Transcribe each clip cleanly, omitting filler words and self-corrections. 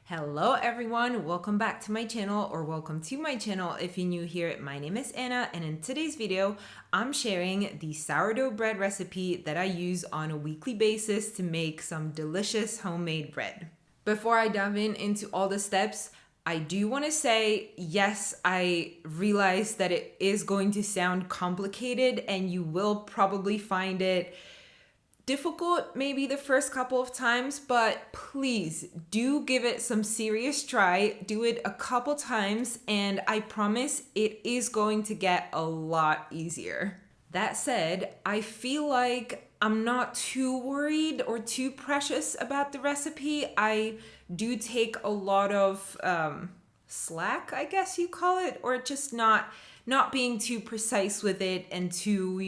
Hello everyone, welcome back to my channel, or welcome to my channel if you're new here. My name is Anna, and in today's video I'm sharing the sourdough bread recipe that I use on a weekly basis to make some delicious homemade bread. Before I dive into all the steps, I do want to say, yes, I realize that it is going to sound complicated and you will probably find it difficult maybe the first couple of times, but please do give it some serious try. Do it a couple times and I promise it is going to get a lot easier. That said, I feel like I'm not too worried or too precious about the recipe. I do take a lot of slack, I guess you call it, or just not being too precise with it and too,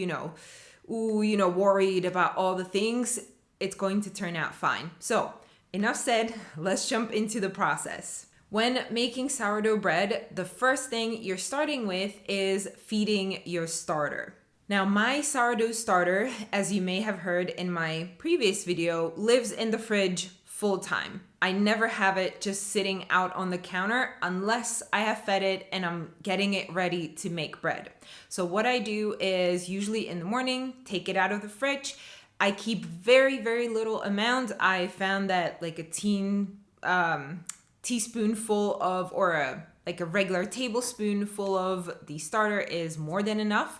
worried about all the things. It's going to turn out fine. So enough said, let's jump into the process. When making sourdough bread, the first thing you're starting with is feeding your starter. Now, my sourdough starter, as you may have heard in my previous video, lives in the fridge full time. I never have it just sitting out on the counter unless I have fed it and I'm getting it ready to make bread. So what I do is usually in the morning, take it out of the fridge. I keep very, very little amount. I found that like a teaspoonful of, or a regular tablespoonful of the starter is more than enough.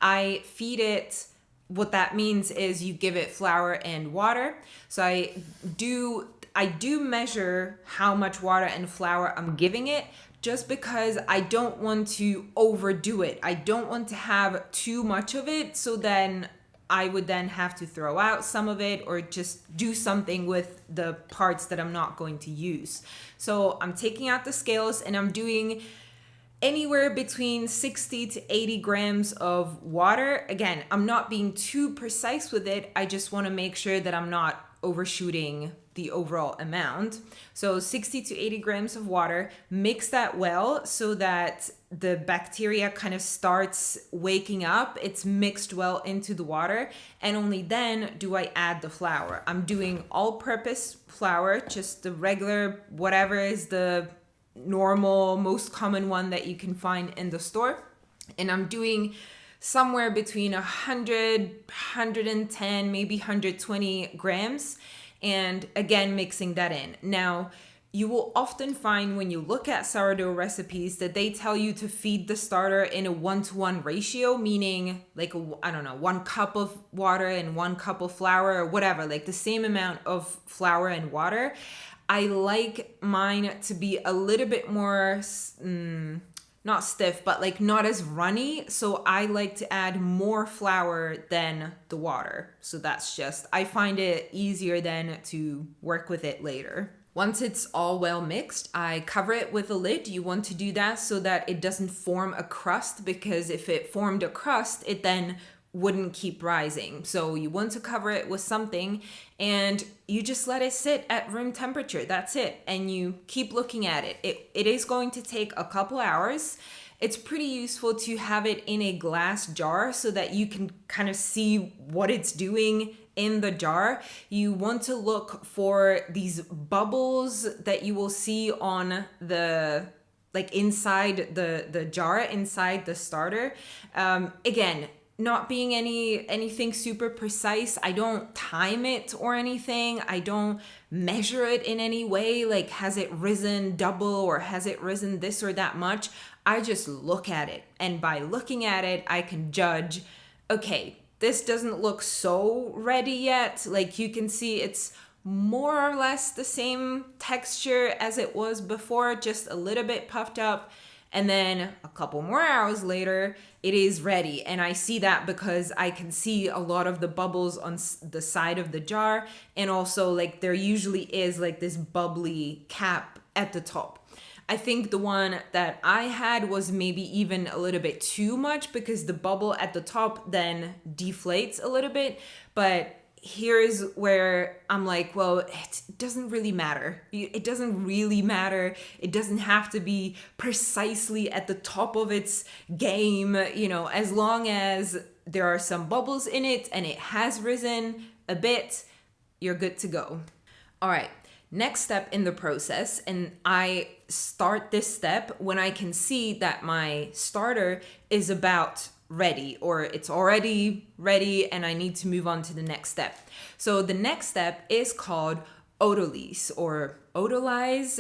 I feed it. What that means is you give it flour and water. So I do measure how much water and flour I'm giving it, just because I don't want to overdo it. I don't want to have too much of it, so then I would then have to throw out some of it or just do something with the parts that I'm not going to use. So I'm taking out the scales and I'm doing anywhere between 60 to 80 grams of water. Again, I'm not being too precise with it. I just want to make sure that I'm not overshooting the overall amount. So 60 to 80 grams of water, mix that well so that the bacteria kind of starts waking up. It's mixed well into the water, and only then do I add the flour. I'm doing all-purpose flour, just the regular, whatever is the normal, most common one that you can find in the store. And I'm doing somewhere between 100, 110, maybe 120 grams. And again, mixing that in. Now, you will often find when you look at sourdough recipes that they tell you to feed the starter in a 1-to-1 ratio, meaning like, 1 cup of water and 1 cup of flour or whatever, like the same amount of flour and water. I like mine to be a little bit more, not stiff, but like not as runny. So I like to add more flour than the water. So that's just, I find it easier then to work with it later. Once it's all well mixed, I cover it with a lid. You want to do that so that it doesn't form a crust, because if it formed a crust, it then wouldn't keep rising. So you want to cover it with something and you just let it sit at room temperature. That's it. And you keep looking at it. It is going to take a couple hours. It's pretty useful to have it in a glass jar so that you can kind of see what it's doing in the jar. You want to look for these bubbles that you will see on the inside the jar, inside the starter. Again, not being anything super precise. I don't time it or anything. I don't measure it in any way, like has it risen double or has it risen this or that much. I just look at it, and by looking at it I can judge, okay, this doesn't look so ready yet. Like you can see it's more or less the same texture as it was before, just a little bit puffed up. And then a couple more hours later, it is ready. And I see that because I can see a lot of the bubbles on the side of the jar. And also like there usually is like this bubbly cap at the top. I think the one that I had was maybe even a little bit too much, because the bubble at the top then deflates a little bit. But here's where I'm like, well, it doesn't really matter. It doesn't really matter. It doesn't have to be precisely at the top of its game, as long as there are some bubbles in it and it has risen a bit, you're good to go. All right. Next step in the process, and I start this step when I can see that my starter is about ready, or it's already ready and I need to move on to the next step. So the next step is called Autolyse or Autolyse.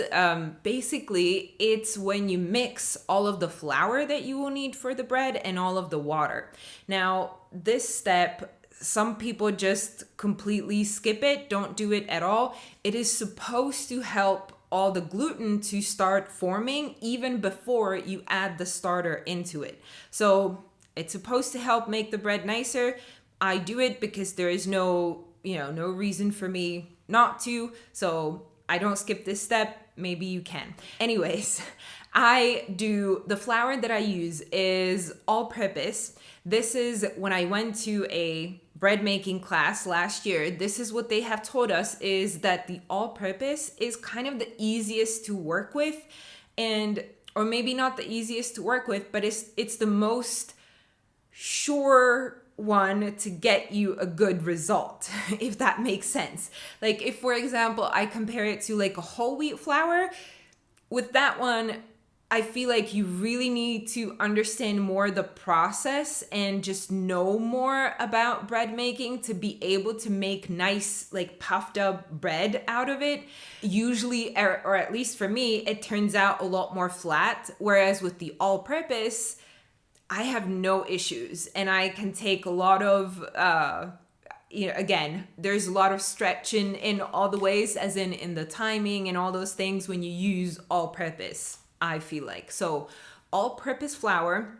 Basically, it's when you mix all of the flour that you will need for the bread and all of the water. Now, this step, some people just completely skip it, don't do it at all. It is supposed to help all the gluten to start forming even before you add the starter into it. So it's supposed to help make the bread nicer. I do it because there is no reason for me not to. So I don't skip this step. Maybe you can. Anyways, the flour that I use is all-purpose. This is when I went to a bread making class last year. This is what they have told us, is that the all-purpose is kind of the easiest to work with, or maybe not the easiest to work with, but it's the most sure one to get you a good result, if that makes sense. Like if, for example, I compare it to like a whole wheat flour, with that one, I feel like you really need to understand more the process and just know more about bread making to be able to make nice, like puffed up bread out of it. Usually, or at least for me, it turns out a lot more flat. Whereas with the all-purpose, I have no issues, and I can take a lot of, again, there's a lot of stretching in all the ways, as in the timing and all those things when you use all-purpose, I feel like. So all-purpose flour.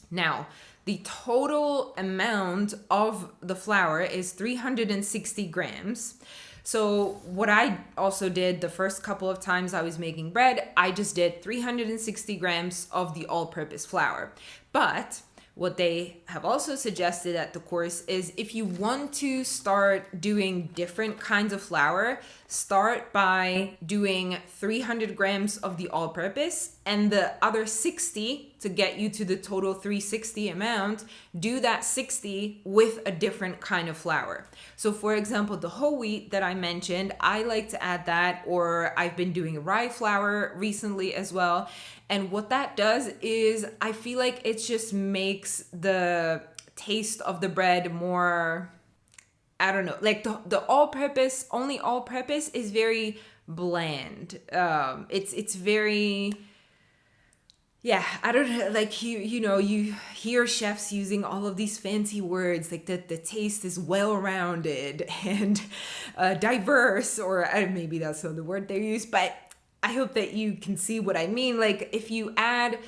Now, the total amount of the flour is 360 grams. So what I also did the first couple of times I was making bread, I just did 360 grams of the all-purpose flour. But what they have also suggested at the course is if you want to start doing different kinds of flour, start by doing 300 grams of the all-purpose, and the other 60 to get you to the total 360 amount, do that 60 with a different kind of flour. So for example, the whole wheat that I mentioned, I like to add that, or I've been doing rye flour recently as well. And what that does is I feel like it just makes the taste of the bread more, I don't know, like the all-purpose, only all-purpose is very bland. It's very, yeah, I don't know, like you hear chefs using all of these fancy words, like that the taste is well-rounded and diverse, or maybe that's not the word they use, but I hope that you can see what I mean. Like if you add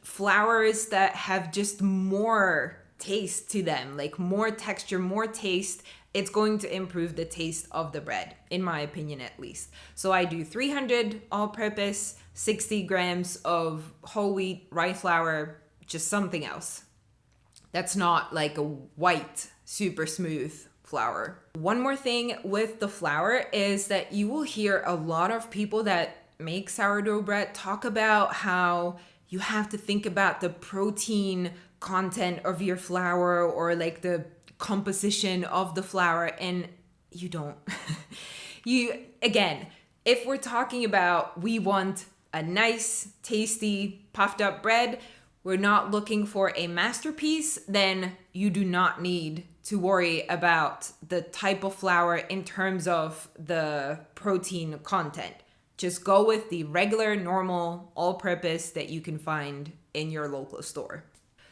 flours that have just more taste to them, like more texture, more taste, it's going to improve the taste of the bread, in my opinion at least. So I do 300 all-purpose, 60 grams of whole wheat rye flour, just something else. That's not like a white, super smooth flour. One more thing with the flour is that you will hear a lot of people that make sourdough bread talk about how you have to think about the protein content of your flour, or like the composition of the flour, and you don't. Again, if we're talking about we want a nice, tasty, puffed up bread, we're not looking for a masterpiece, then you do not need to worry about the type of flour in terms of the protein content. Just go with the regular, normal, all-purpose that you can find in your local store.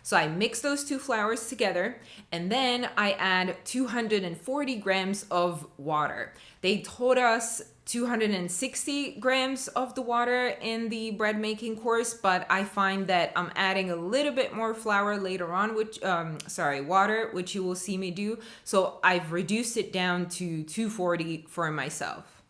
So I mix those two flours together, and then I add 240 grams of water. They told us 260 grams of the water in the bread making course, but I find that I'm adding a little bit more flour later on, water, which you will see me do. So I've reduced it down to 240 for myself.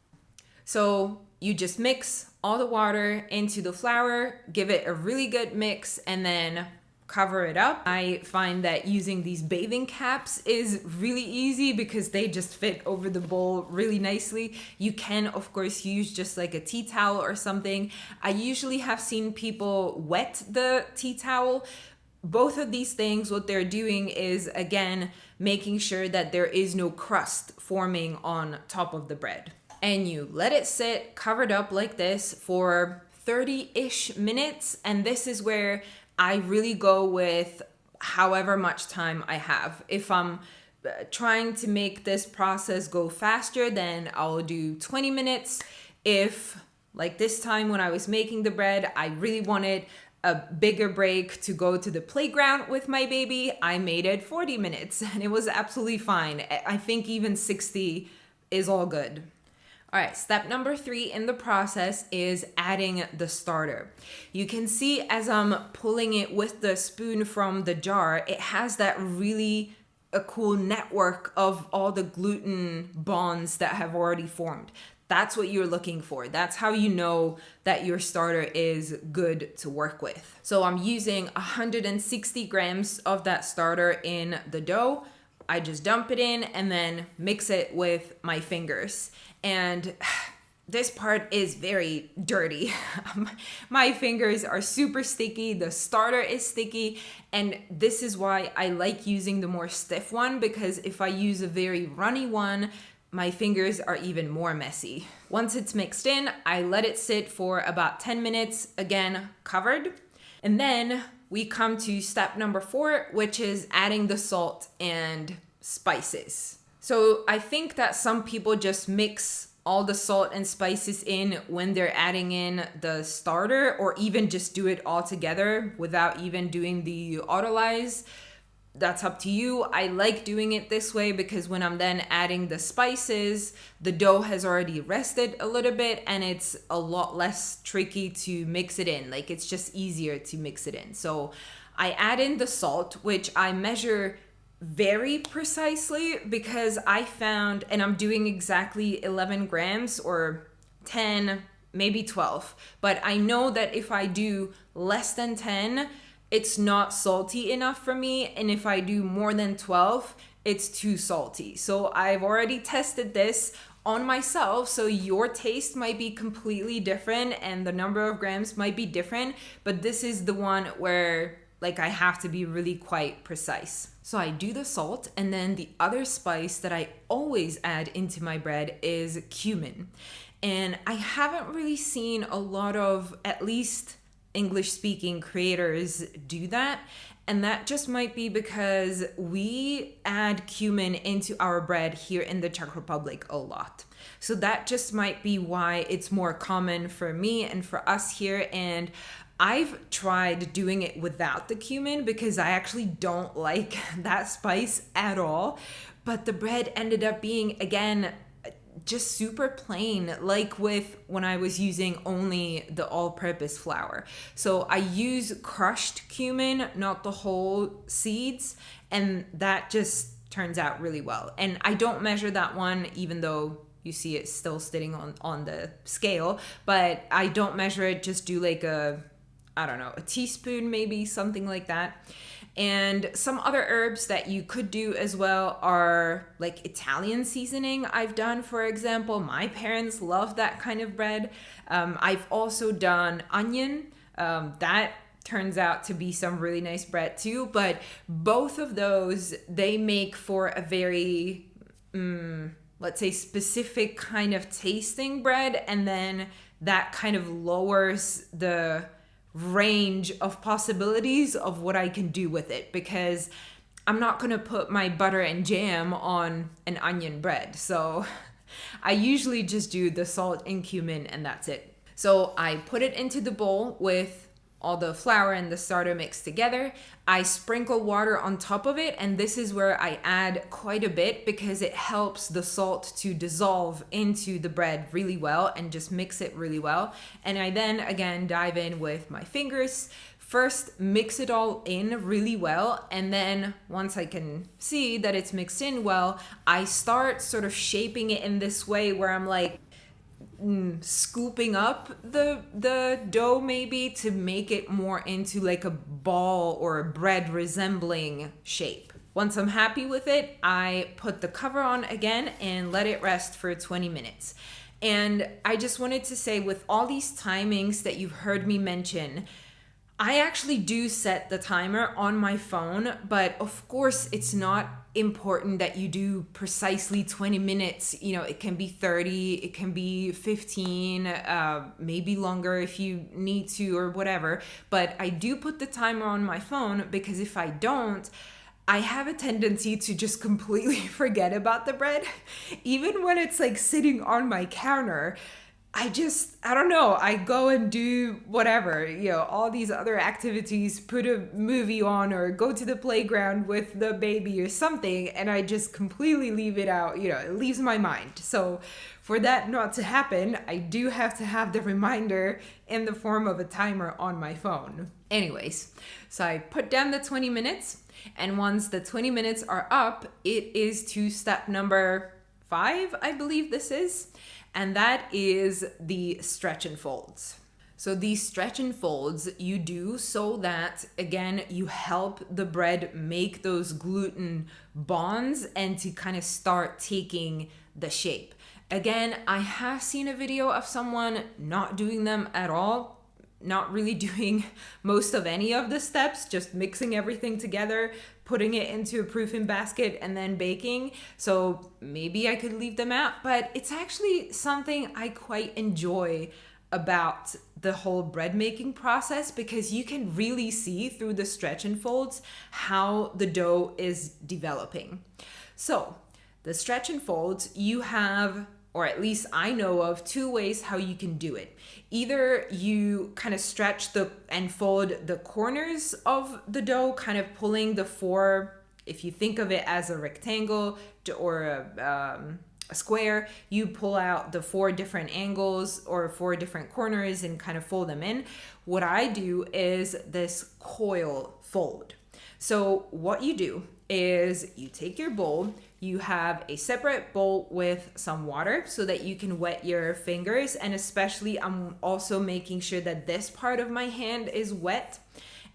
So you just mix all the water into the flour, give it a really good mix, and then cover it up. I find that using these bathing caps is really easy because they just fit over the bowl really nicely. You can, of course, use just like a tea towel or something. I usually have seen people wet the tea towel. Both of these things, what they're doing is, again, making sure that there is no crust forming on top of the bread. and you let it sit covered up like this for 30-ish minutes. And this is where I really go with however much time I have. If I'm trying to make this process go faster, then I'll do 20 minutes. If, like this time when I was making the bread, I really wanted a bigger break to go to the playground with my baby, I made it 40 minutes and it was absolutely fine. I think even 60 is all good. All right, step number 3 in the process is adding the starter. You can see as I'm pulling it with the spoon from the jar, it has that really a cool network of all the gluten bonds that have already formed. That's what you're looking for. That's how you know that your starter is good to work with. So I'm using 160 grams of that starter in the dough. I just dump it in and then mix it with my fingers. And this part is very dirty. My fingers are super sticky. The starter is sticky. And this is why I like using the more stiff one, because if I use a very runny one, my fingers are even more messy. Once it's mixed in, I let it sit for about 10 minutes, again, covered. And then we come to step number 4, which is adding the salt and spices. So I think that some people just mix all the salt and spices in when they're adding in the starter, or even just do it all together without even doing the Autolyse. That's up to you. I like doing it this way because when I'm then adding the spices, the dough has already rested a little bit and it's a lot less tricky to mix it in. Like, it's just easier to mix it in. So I add in the salt, which I measure very precisely because I found, and I'm doing exactly 11 grams or 10, maybe 12. But I know that if I do less than 10, it's not salty enough for me. And if I do more than 12, it's too salty. So I've already tested this on myself. So your taste might be completely different and the number of grams might be different. But this is the one where like I have to be really quite precise. So I do the salt, and then the other spice that I always add into my bread is cumin. And I haven't really seen a lot of, at least English speaking creators, do that. And that just might be because we add cumin into our bread here in the Czech Republic a lot. So that just might be why it's more common for me and for us here. And I've tried doing it without the cumin because I actually don't like that spice at all. But the bread ended up being, again, just super plain, like with when I was using only the all-purpose flour. So I use crushed cumin, not the whole seeds, and that just turns out really well. And I don't measure that one, even though you see it still sitting on the scale, but I don't measure it, just do like a teaspoon, maybe something like that. And some other herbs that you could do as well are like Italian seasoning. I've done, for example, my parents love that kind of bread. I've also done onion. That turns out to be some really nice bread too. But both of those, they make for a very, let's say, specific kind of tasting bread. And then that kind of lowers the range of possibilities of what I can do with it, because I'm not going to put my butter and jam on an onion bread. So I usually just do the salt and cumin and that's it. So I put it into the bowl with all the flour and the starter mixed together. I sprinkle water on top of it, and this is where I add quite a bit because it helps the salt to dissolve into the bread really well and just mix it really well. And I then again dive in with my fingers. First, mix it all in really well, and then once I can see that it's mixed in well, I start sort of shaping it in this way where I'm like scooping up the dough maybe to make it more into like a ball or a bread resembling shape. Once I'm happy with it, I put the cover on again and let it rest for 20 minutes. And I just wanted to say, with all these timings that you've heard me mention, I actually do set the timer on my phone, but of course it's not important that you do precisely 20 minutes. It can be 30, it can be 15, maybe longer if you need to or whatever. But I do put the timer on my phone, because if I don't, I have a tendency to just completely forget about the bread. Even when it's like sitting on my counter, I don't know, I go and do whatever, all these other activities, put a movie on or go to the playground with the baby or something, and I just completely leave it out, it leaves my mind. So for that not to happen, I do have to have the reminder in the form of a timer on my phone. Anyways, so I put down the 20 minutes, and once the 20 minutes are up, it is to step number 5, I believe this is. And that is the stretch and folds. So these stretch and folds you do so that, again, you help the bread make those gluten bonds and to kind of start taking the shape. Again, I have seen a video of someone not doing them at all, not really doing most of any of the steps, just mixing everything together, putting it into a proofing basket, and then baking. So maybe I could leave them out, but it's actually something I quite enjoy about the whole bread making process, because you can really see through the stretch and folds how the dough is developing. So the stretch and folds, you have, or at least I know of, 2 ways how you can do it. Either you kind of stretch and fold the corners of the dough, kind of pulling the 4, if you think of it as a rectangle or a square, you pull out the 4 different angles or 4 different corners and kind of fold them in. What I do is this coil fold. So what you do is you take your bowl, you have a separate bowl with some water so that you can wet your fingers, and especially I'm also making sure that this part of my hand is wet,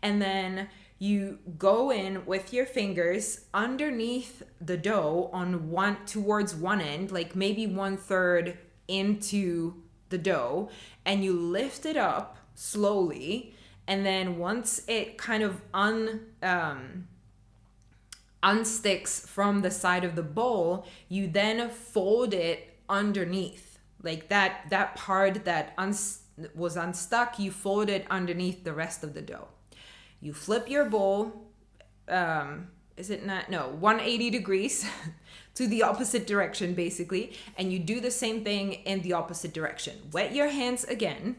and then you go in with your fingers underneath the dough towards one end, like maybe 1/3 into the dough, and you lift it up slowly, and then once it kind of unsticks from the side of the bowl, you then fold it underneath. Like that part that was unstuck, you fold it underneath the rest of the dough. You flip your bowl, 180 degrees to the opposite direction, basically, and you do the same thing in the opposite direction. Wet your hands again,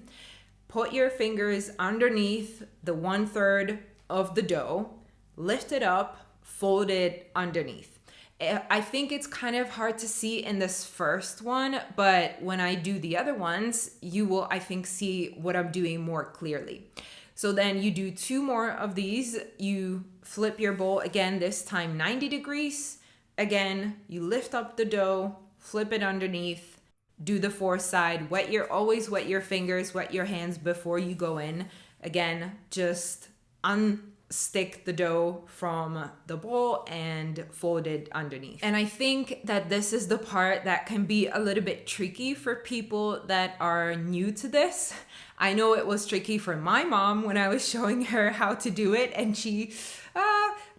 put your fingers underneath the 1/3 of the dough, lift it up, fold it underneath. I think it's kind of hard to see in this first one, but when I do the other ones, you will, I think, see what I'm doing more clearly. So then you do 2 more of these. You flip your bowl again, this time 90 degrees. Again, you lift up the dough, flip it underneath, do the 4th side. Always wet your fingers, wet your hands before you go in. Again, just unstick the dough from the bowl and fold it underneath. And I think that this is the part that can be a little bit tricky for people that are new to this. I know it was tricky for my mom when I was showing her how to do it, and she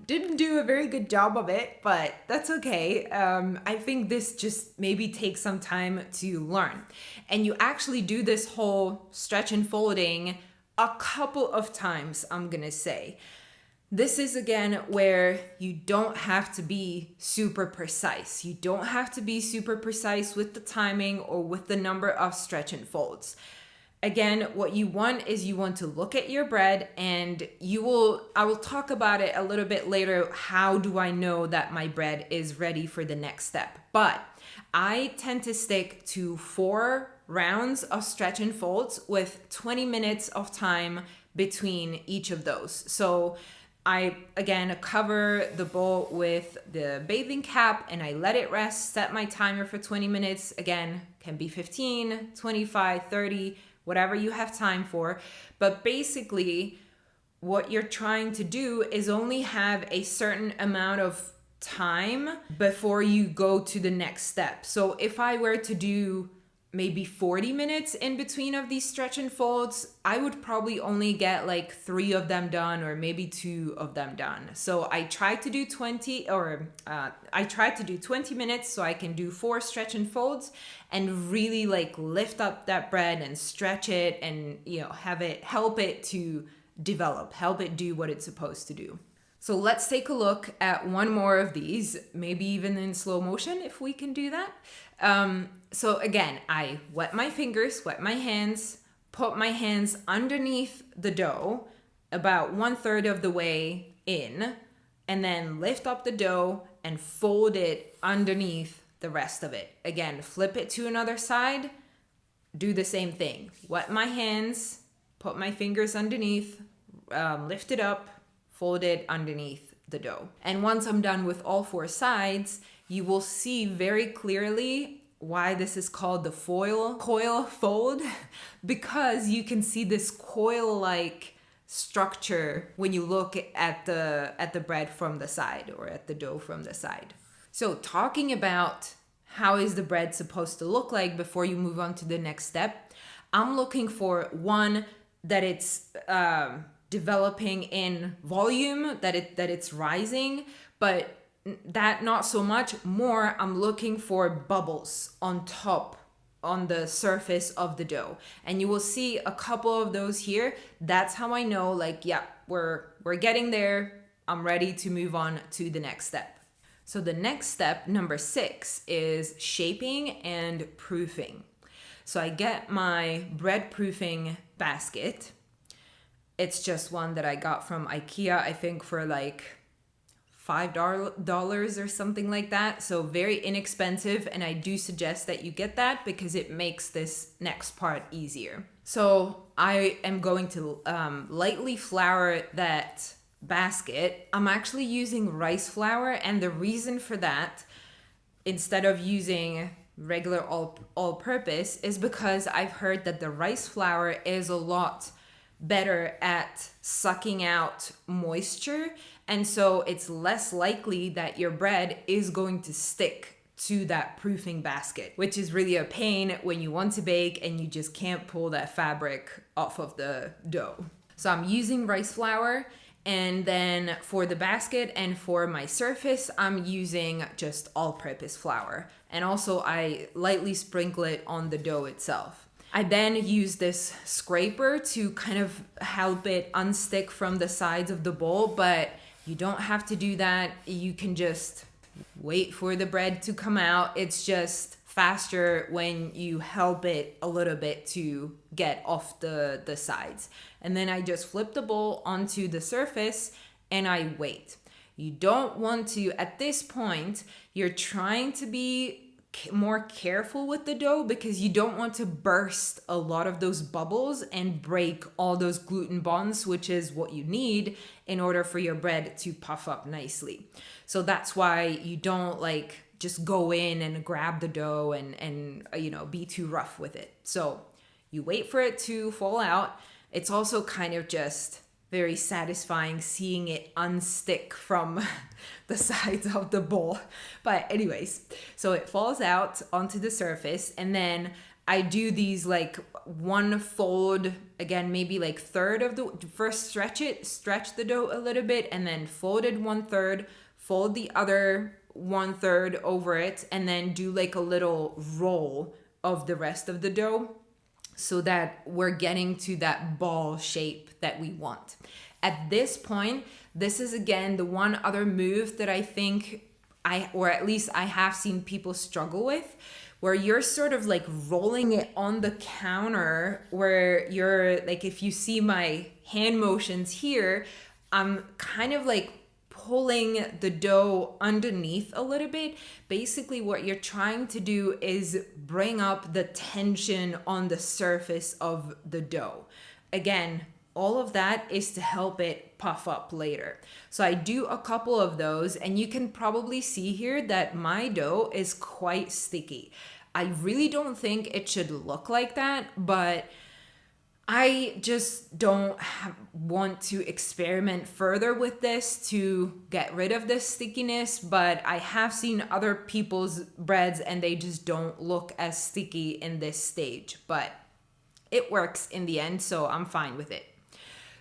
didn't do a very good job of it, but that's okay. I think this just maybe takes some time to learn. And you actually do this whole stretch and folding a couple of times, I'm gonna say. This is again where you don't have to be super precise. You don't have to be super precise with the timing or with the number of stretch and folds. Again, what you want is you want to look at your bread, and I will talk about it a little bit later. How do I know that my bread is ready for the next step? But I tend to stick to 4 rounds of stretch and folds with 20 minutes of time between each of those. So I, again, cover the bowl with the bathing cap and I let it rest, set my timer for 20 minutes. Again, can be 15, 25, 30, whatever you have time for. But basically, what you're trying to do is only have a certain amount of time before you go to the next step. So if I were to do maybe 40 minutes in between of these stretch and folds, I would probably only get like 3 of them done or maybe 2 of them done. So I tried to do 20 minutes so I can do 4 stretch and folds and really like lift up that bread and stretch it and, you know, help it to develop, help it do what it's supposed to do. So let's take a look at one more of these, maybe even in slow motion if we can do that. So again, I wet my fingers, wet my hands, put my hands underneath the dough about 1/3 of the way in, and then lift up the dough and fold it underneath the rest of it. Again, flip it to another side, do the same thing. Wet my hands, put my fingers underneath, lift it up, fold it underneath the dough. And once I'm done with all 4 sides, you will see very clearly why this is called the coil fold, because you can see this coil-like structure when you look at the bread from the side or at the dough from the side. So talking about how is the bread supposed to look like before you move on to the next step, I'm looking for one that it's developing in volume, that it's rising, but that not so much. More, I'm looking for bubbles on top, on the surface of the dough, and you will see a couple of those here. That's how I know, like, yeah, we're getting there. I'm ready to move on to the next step. So the next step, number 6, is shaping and proofing. So I get my bread proofing basket. It's just one that I got from IKEA, I think for like $5 or something like that. So very inexpensive, and I do suggest that you get that because it makes this next part easier. So I am going to lightly flour that basket. I'm actually using rice flour, and the reason for that, instead of using regular all-purpose, is because I've heard that the rice flour is a lot better at sucking out moisture, and so it's less likely that your bread is going to stick to that proofing basket, which is really a pain when you want to bake and you just can't pull that fabric off of the dough. So I'm using rice flour, and then for the basket and for my surface, I'm using just all-purpose flour, and also I lightly sprinkle it on the dough itself. I then use this scraper to kind of help it unstick from the sides of the bowl, but you don't have to do that. You can just wait for the bread to come out. It's just faster when you help it a little bit to get off the sides. And then I just flip the bowl onto the surface and I wait. You don't want to, at this point, you're trying to be more careful with the dough because you don't want to burst a lot of those bubbles and break all those gluten bonds, which is what you need in order for your bread to puff up nicely. So that's why you don't like just go in and grab the dough and you know, be too rough with it. So you wait for it to fall out. It's also kind of just very satisfying seeing it unstick from the sides of the bowl. But anyways, so it falls out onto the surface, and then I do these like one fold, again, maybe like third of the, first stretch the dough a little bit, and then fold it 1/3, fold the other 1/3 over it, and then do like a little roll of the rest of the dough, so that we're getting to that ball shape that we want. At this point, this is again the one other move that I think or at least I have seen people struggle with, where you're sort of like rolling it on the counter, where you're like, if you see my hand motions here, I'm kind of like pulling the dough underneath a little bit. Basically, what you're trying to do is bring up the tension on the surface of the dough. Again, all of that is to help it puff up later. So I do a couple of those, and you can probably see here that my dough is quite sticky. I really don't think it should look like that, but I I just don't want to experiment further with this to get rid of this stickiness, but I have seen other people's breads and they just don't look as sticky in this stage, but it works in the end, so I'm fine with it.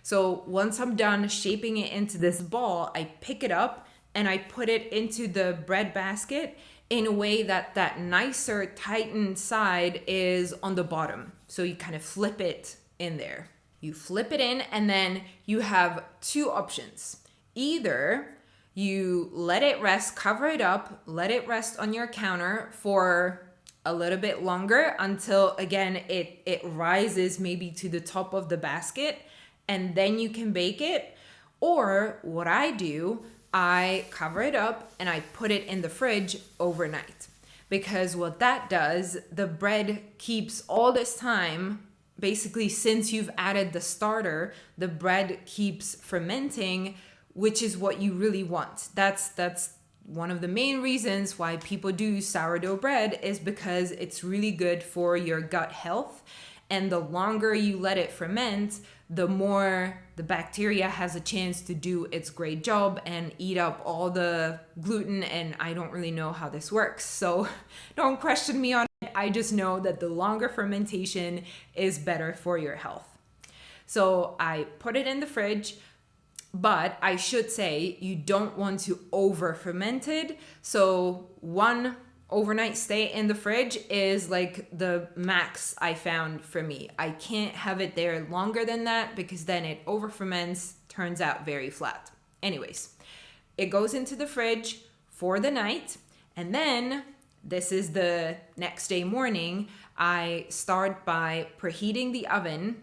So once I'm done shaping it into this ball, I pick it up and I put it into the bread basket in a way that that nicer tightened side is on the bottom. So you kind of flip it in there. You flip it in and then you have two options. Either you let it rest, cover it up, let it rest on your counter for a little bit longer until, again, it rises maybe to the top of the basket, and then you can bake it. Or what I do, I cover it up and I put it in the fridge overnight. Because what that does, the bread keeps all this time, basically since you've added the starter, the bread keeps fermenting, which is what you really want. That's one of the main reasons why people do sourdough bread, is because it's really good for your gut health. And the longer you let it ferment, the more the bacteria has a chance to do its great job and eat up all the gluten. And I don't really know how this works, so don't question me on it. I just know that the longer fermentation is better for your health. So I put it in the fridge, but I should say you don't want to over ferment it. So one overnight stay in the fridge is like the max I found for me. I can't have it there longer than that because then it over ferments, turns out very flat. Anyways, it goes into the fridge for the night, and then this is the next day morning. I start by preheating the oven,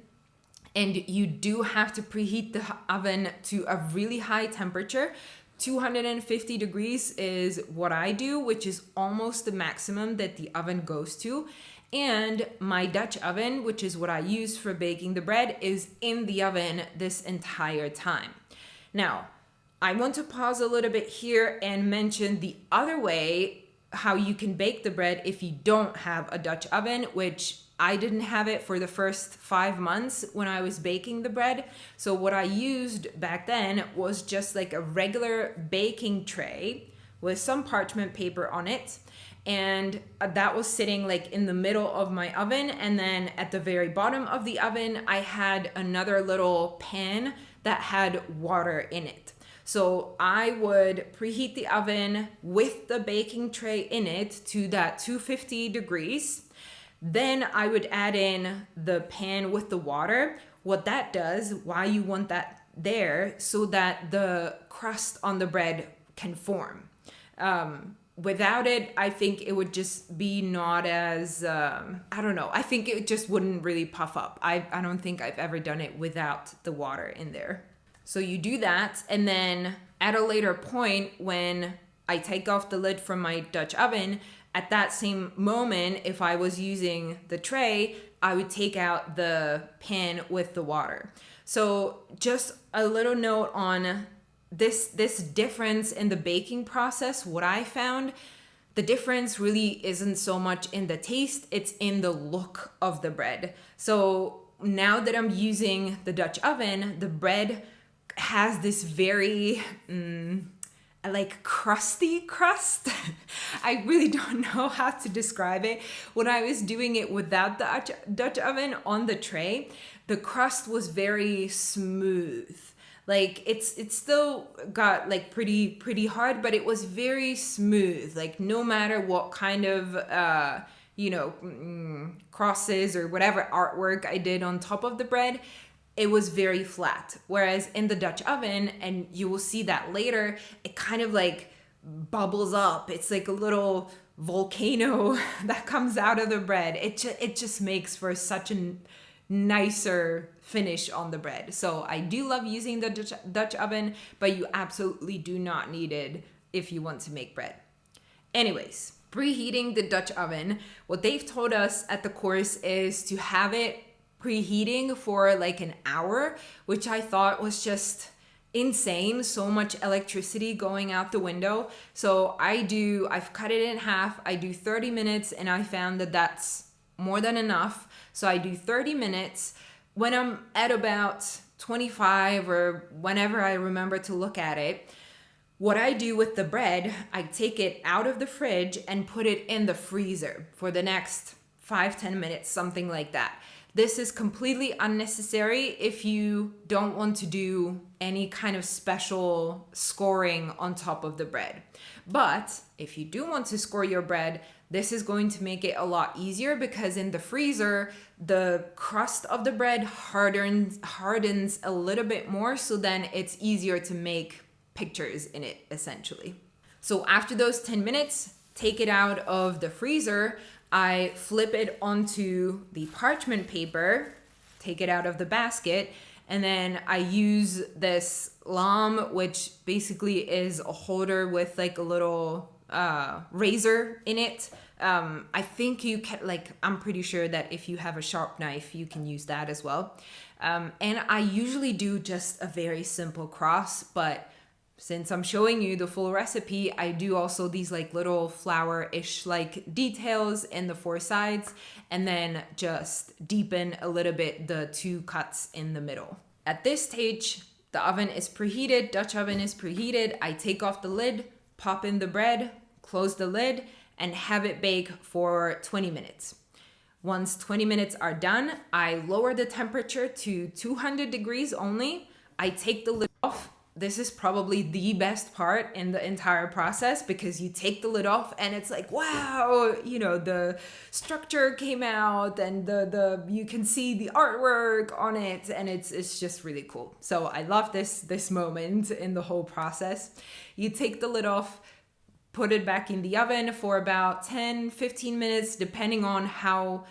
and you do have to preheat the oven to a really high temperature. 250 degrees is what I do, which is almost the maximum that the oven goes to. And my Dutch oven, which is what I use for baking the bread, is in the oven this entire time. Now, I want to pause a little bit here and mention the other way how you can bake the bread if you don't have a Dutch oven, which I didn't have it for the first 5 months when I was baking the bread. So what I used back then was just like a regular baking tray with some parchment paper on it. And that was sitting like in the middle of my oven. And then at the very bottom of the oven, I had another little pan that had water in it. So I would preheat the oven with the baking tray in it to that 250 degrees. Then I would add in the pan with the water. What that does, why you want that there, so that the crust on the bread can form. Without it, I think it would just be not as, I don't know. I think it just wouldn't really puff up. I don't think I've ever done it without the water in there. So you do that, and then at a later point when I take off the lid from my Dutch oven, at that same moment, if I was using the tray, I would take out the pan with the water. So just a little note on this difference in the baking process. What I found, the difference really isn't so much in the taste, it's in the look of the bread. So now that I'm using the Dutch oven, the bread has this very like crusty crust. I really don't know how to describe it. When I was doing it without the Dutch oven on the tray, the crust was very smooth. Like it's still got like pretty hard, but it was very smooth. Like no matter what kind of crosses or whatever artwork I did on top of the bread, it was very flat. Whereas in the Dutch oven, and you will see that later, it kind of like bubbles up. It's like a little volcano that comes out of the bread. It just makes for such a nicer finish on the bread. So I do love using the Dutch oven, but you absolutely do not need it if you want to make bread. Anyways, preheating the Dutch oven, what they've told us at the course is to have it preheating for like an hour, which I thought was just insane. So much electricity going out the window. So I've cut it in half. I do 30 minutes and I found that that's more than enough. So I do 30 minutes, when I'm at about 25 or whenever I remember to look at it, what I do with the bread, I take it out of the fridge and put it in the freezer for the next 5-10 minutes, something like that. This is completely unnecessary if you don't want to do any kind of special scoring on top of the bread. But if you do want to score your bread, this is going to make it a lot easier because in the freezer, the crust of the bread hardens a little bit more, so then it's easier to make pictures in it, essentially. So after those 10 minutes, take it out of the freezer. I flip it onto the parchment paper, take it out of the basket, and then I use this lamb, which basically is a holder with like a little razor in it. I think you can, like, I'm pretty sure that if you have a sharp knife, you can use that as well. And I usually do just a very simple cross, but since I'm showing you the full recipe, I do also these like little flower-ish like details in the 4 sides, and then just deepen a little bit the 2 cuts in the middle. At this stage, the oven is preheated, Dutch oven is preheated. I take off the lid, pop in the bread, close the lid, and have it bake for 20 minutes. Once 20 minutes are done, I lower the temperature to 200 degrees only. I take the lid off. This is probably the best part in the entire process because you take the lid off and it's like, wow, you know, the structure came out and the you can see the artwork on it, and it's just really cool. So I love this moment in the whole process. You take the lid off, put it back in the oven for about 10-15 minutes, depending on how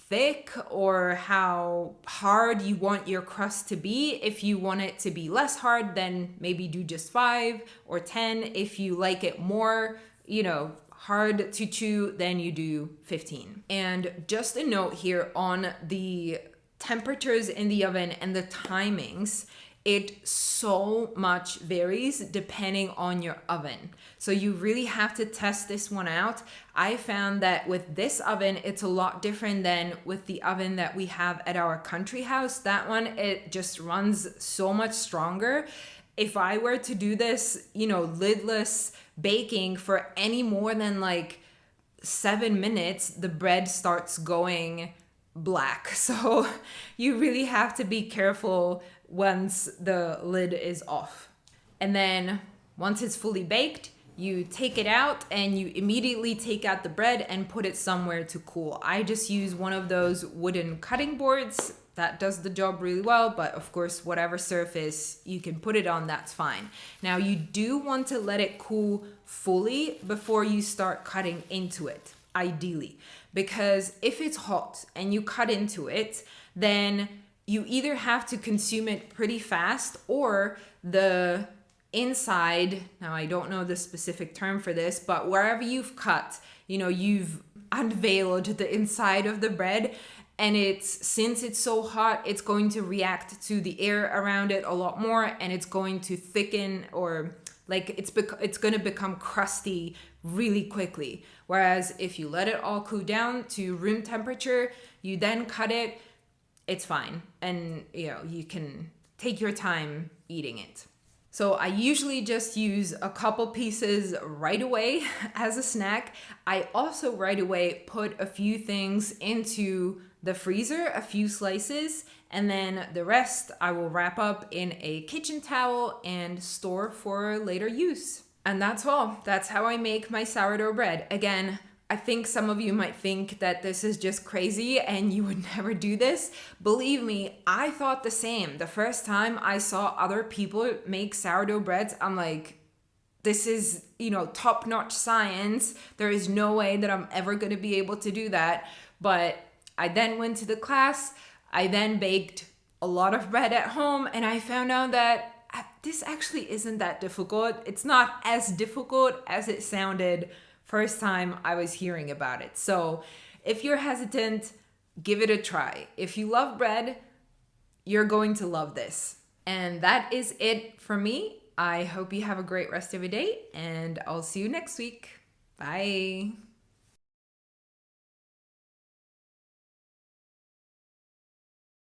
thick or how hard you want your crust to be. If you want it to be less hard, then maybe do just 5 or 10. If you like it more, you know, hard to chew, then you do 15. And just a note here on the temperatures in the oven and the timings. It so much varies depending on your oven. So you really have to test this one out. I found that with this oven, it's a lot different than with the oven that we have at our country house. That one, it just runs so much stronger. If I were to do this, you know, lidless baking for any more than like 7 minutes, the bread starts going black. So you really have to be careful once the lid is off. And then once it's fully baked, you take it out and you immediately take out the bread and put it somewhere to cool. I just use one of those wooden cutting boards. That does the job really well, but of course, whatever surface you can put it on, that's fine. Now, you do want to let it cool fully before you start cutting into it, ideally. Because if it's hot and you cut into it, then you either have to consume it pretty fast, or the inside, now I don't know the specific term for this, but wherever you've cut, you know, you've unveiled the inside of the bread, and since it's so hot, it's going to react to the air around it a lot more, and it's going to thicken, or like it's going to become crusty really quickly. Whereas if you let it all cool down to room temperature, you then cut it, it's fine. And, you know, you can take your time eating it. So I usually just use a couple pieces right away as a snack. I also right away put a few things into the freezer, a few slices, and then the rest I will wrap up in a kitchen towel and store for later use. And that's all. That's how I make my sourdough bread. Again, I think some of you might think that this is just crazy and you would never do this. Believe me, I thought the same. The first time I saw other people make sourdough breads, I'm like, this is, you know, top-notch science. There is no way that I'm ever going to be able to do that. But I then went to the class. I then baked a lot of bread at home, and I found out that this actually isn't that difficult. It's not as difficult as it sounded first time I was hearing about it. So if you're hesitant, give it a try. If you love bread, you're going to love this. And that is it for me. I hope you have a great rest of your day, and I'll see you next week. Bye.